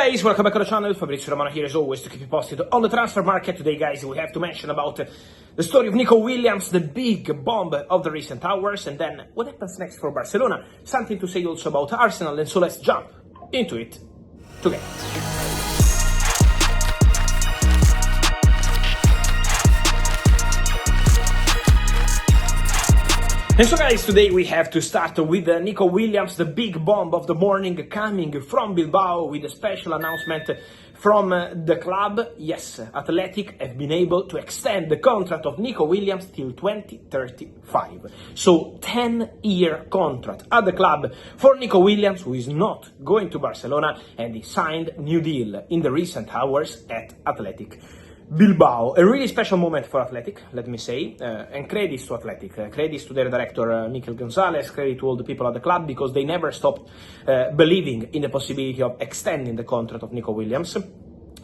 guys, welcome back to the channel. Fabrizio Romano here as always to keep you posted on the transfer market. Today guys, we have to mention about the story of Nico Williams, the big bomb of the recent hours, and then what happens next for Barcelona. Something to say also about Arsenal, and so let's jump into it together. And so guys, today we have to start with Nico Williams, the big bomb of the morning, coming from Bilbao with a special announcement from the club. Yes, Athletic have been able to extend the contract of Nico Williams till 2035. So 10-year contract at the club for Nico Williams, who is not going to Barcelona, and he signed new deal in the recent hours at Athletic Bilbao. A really special moment for Athletic, let me say, and credits to Athletic, credits to their director Mikel Gonzalez, credit to all the people at the club, because they never stopped believing in the possibility of extending the contract of Nico Williams.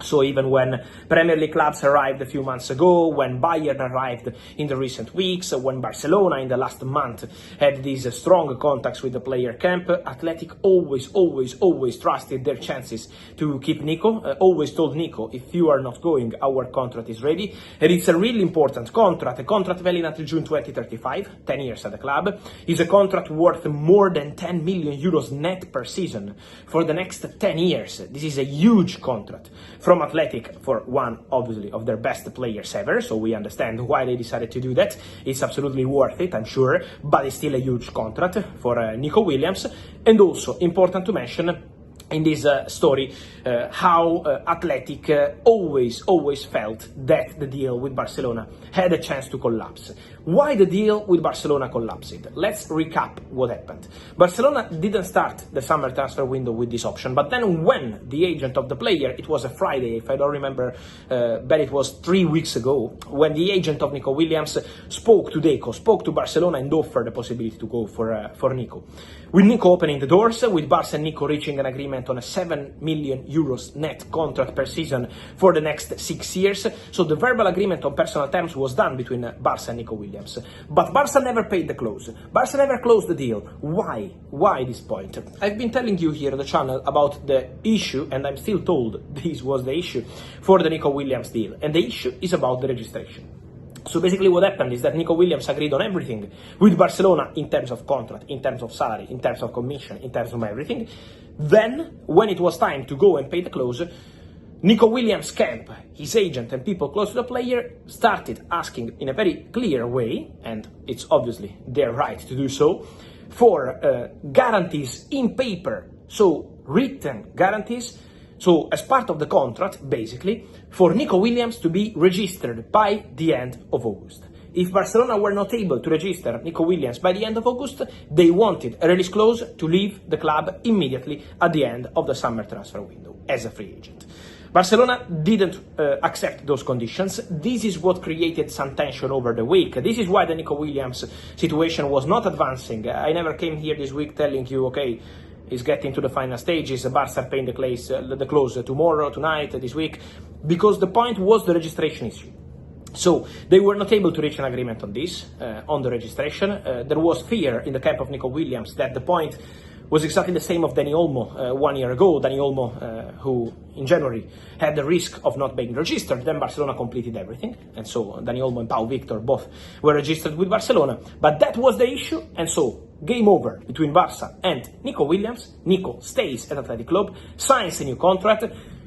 So even when Premier League clubs arrived a few months ago, when Bayern arrived in the recent weeks, when Barcelona in the last month had these strong contacts with the player camp, Athletic always trusted their chances to keep Nico, always told Nico, if you are not going, our contract is ready. And it's a really important contract, a contract valid until June 2035, 10 years at the club. It's a contract worth more than 10 million euros net per season for the next 10 years. This is a huge contract from Athletic for one, obviously, of their best players ever, so we understand why they decided to do that. It's absolutely worth it, I'm sure, but it's still a huge contract for Nico Williams. And also important to mention in this story how Athletic always felt that the deal with Barcelona had a chance to collapse. Why the deal with Barcelona collapsed? Let's recap what happened. Barcelona didn't start the summer transfer window with this option, but then when the agent of the player, it was a Friday, if I don't remember, but it was 3 weeks ago, when the agent of Nico Williams spoke to Barcelona and offered the possibility to go for Nico. With Nico opening the doors, with Barca and Nico reaching an agreement on a 7 million euros net contract per season for the next 6 years. So the verbal agreement on personal terms was done between Barca and Nico Williams. But Barca never paid the close. Barca never closed the deal. Why? Why this point? I've been telling you here on the channel about the issue, and I'm still told this was the issue for the Nico Williams deal. And the issue is about the registration. So basically what happened is that Nico Williams agreed on everything with Barcelona in terms of contract, in terms of salary, in terms of commission, in terms of everything. Then, when it was time to go and pay the close, Nico Williams' camp, his agent and people close to the player started asking in a very clear way, and it's obviously their right to do so, for guarantees in paper, so written guarantees. So, as part of the contract, basically, for Nico Williams to be registered by the end of August. If Barcelona were not able to register Nico Williams by the end of August, they wanted a release clause to leave the club immediately at the end of the summer transfer window as a free agent. Barcelona didn't accept those conditions. This is what created some tension over the week. This is why the Nico Williams situation was not advancing. I never came here this week telling you, okay, is getting to the final stages, Barca paying the close tomorrow, tonight, this week, because the point was the registration issue. So they were not able to reach an agreement on this, on the registration. There was fear in the camp of Nico Williams that the point was exactly the same of Dani Olmo 1 year ago. Dani Olmo, who in January had the risk of not being registered. Then Barcelona completed everything, and so Dani Olmo and Pau Victor both were registered with Barcelona. But that was the issue, and so game over between Barca and Nico Williams. Nico stays at Athletic Club, signs a new contract,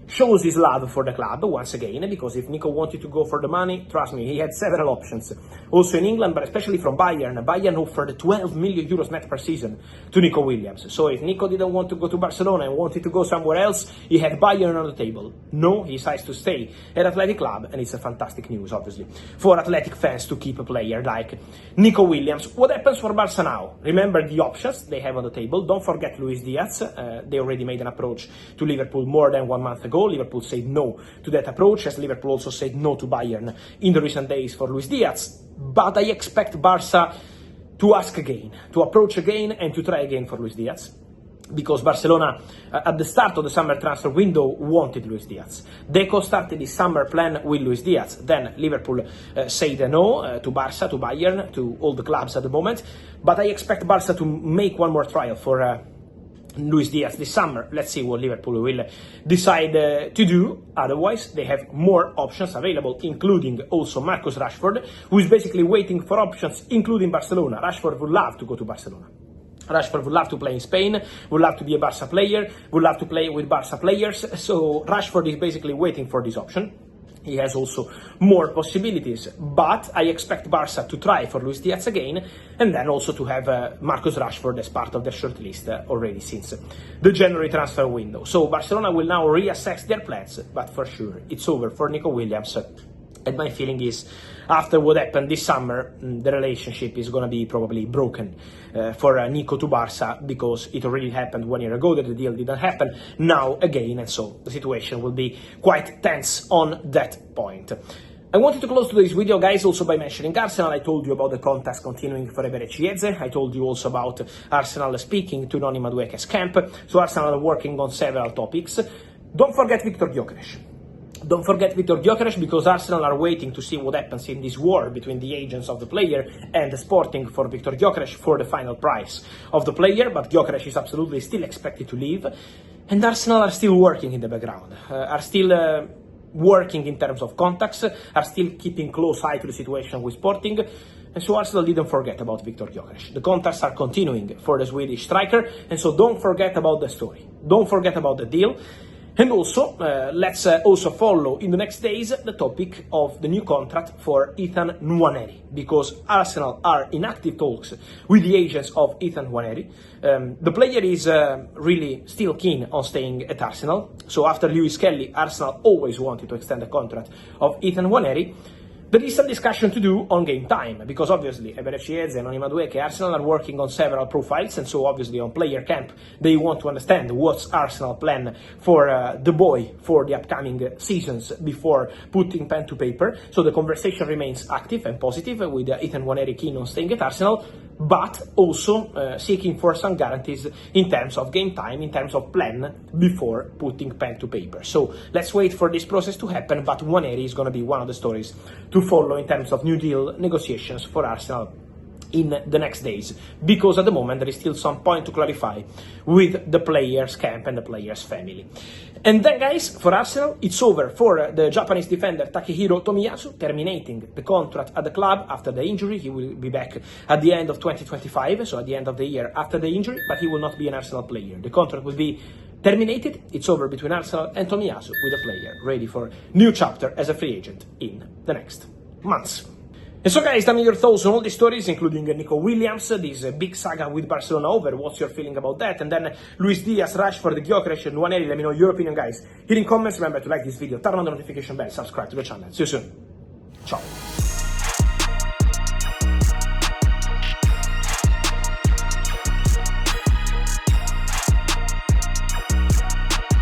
shows his love for the club once again, because if Nico wanted to go for the money, trust me, he had several options. Also in England, but especially from Bayern. Bayern offered 12 million euros net per season to Nico Williams. So if Nico didn't want to go to Barcelona and wanted to go somewhere else, he had Bayern on the table. No, he decides to stay at Athletic Club, and it's a fantastic news, obviously, for Athletic fans to keep a player like Nico Williams. What happens for Barca now? Remember the options they have on the table. Don't forget Luis Diaz. They already made an approach to Liverpool more than 1 month ago. Liverpool said no to that approach, as Liverpool also said no to Bayern in the recent days for Luis Diaz. But I expect Barca to ask again, to approach again, and to try again for Luis Diaz. Because Barcelona, at the start of the summer transfer window, wanted Luis Diaz. Deco started his summer plan with Luis Diaz. Then Liverpool said no to Barca, to Bayern, to all the clubs at the moment. But I expect Barca to make one more trial for Luis Diaz this summer. Let's see what Liverpool will decide to do. Otherwise, they have more options available, including also Marcus Rashford, who is basically waiting for options, including Barcelona. Rashford would love to go to Barcelona. Rashford would love to play in Spain, would love to be a Barca player, would love to play with Barca players. So Rashford is basically waiting for this option. He has also more possibilities, but I expect Barca to try for Luis Diaz again, and then also to have Marcus Rashford as part of their shortlist already since the January transfer window. So Barcelona will now reassess their plans, but for sure it's over for Nico Williams. And my feeling is, after what happened this summer, the relationship is going to be probably broken for Nico to Barca, because it already happened 1 year ago that the deal didn't happen, now again, and so the situation will be quite tense on that point. I wanted to close today's video, guys, also by mentioning Arsenal. I told you about the contacts continuing for Gyökeres. I told you also about Arsenal speaking to Madueke's camp. So Arsenal are working on several topics. Don't forget Viktor Gyökeres. Don't forget Viktor Gyökeres, because Arsenal are waiting to see what happens in this war between the agents of the player and the Sporting for Viktor Gyökeres for the final price of the player. But Gyökeres is absolutely still expected to leave, and Arsenal are still working in the background, are still working in terms of contacts, are still keeping close eye to the situation with Sporting. And so Arsenal didn't forget about Viktor Gyökeres. The contacts are continuing for the Swedish striker, and so don't forget about the story. Don't forget about the deal. And also, let's also follow in the next days the topic of the new contract for Ethan Nwaneri, because Arsenal are in active talks with the agents of Ethan Nwaneri. The player is really still keen on staying at Arsenal. So after Lewis Kelly, Arsenal always wanted to extend the contract of Ethan Nwaneri. There is some discussion to do on game time, because obviously Gyökeres and Madueke, Arsenal are working on several profiles, and so obviously on player camp they want to understand what's Arsenal plan for the boy for the upcoming seasons before putting pen to paper. So the conversation remains active and positive with Ethan Nwaneri keen on staying at Arsenal, but also seeking for some guarantees in terms of game time, in terms of plan before putting pen to paper. So let's wait for this process to happen, but Nwaneri is going to be one of the stories to follow in terms of new deal negotiations for Arsenal in the next days, because at the moment there is still some point to clarify with the players' camp and the players' family. And then, guys, for Arsenal, it's over for the Japanese defender Takehiro Tomiyasu, terminating the contract at the club after the injury. He will be back at the end of 2025, so at the end of the year after the injury, but he will not be an Arsenal player. The contract will be terminated. It's over between Arsenal and Tomiyasu, with the player ready for new chapter as a free agent in the next months. And so, guys, tell me your thoughts on all these stories, including Nico Williams, this big saga with Barcelona over. What's your feeling about that? And then Luis Diaz, Rashford, Gyokeres, and Nwaneri. Let me know your opinion, guys, here in comments. Remember to like this video, turn on the notification bell, subscribe to the channel. See you soon. Ciao.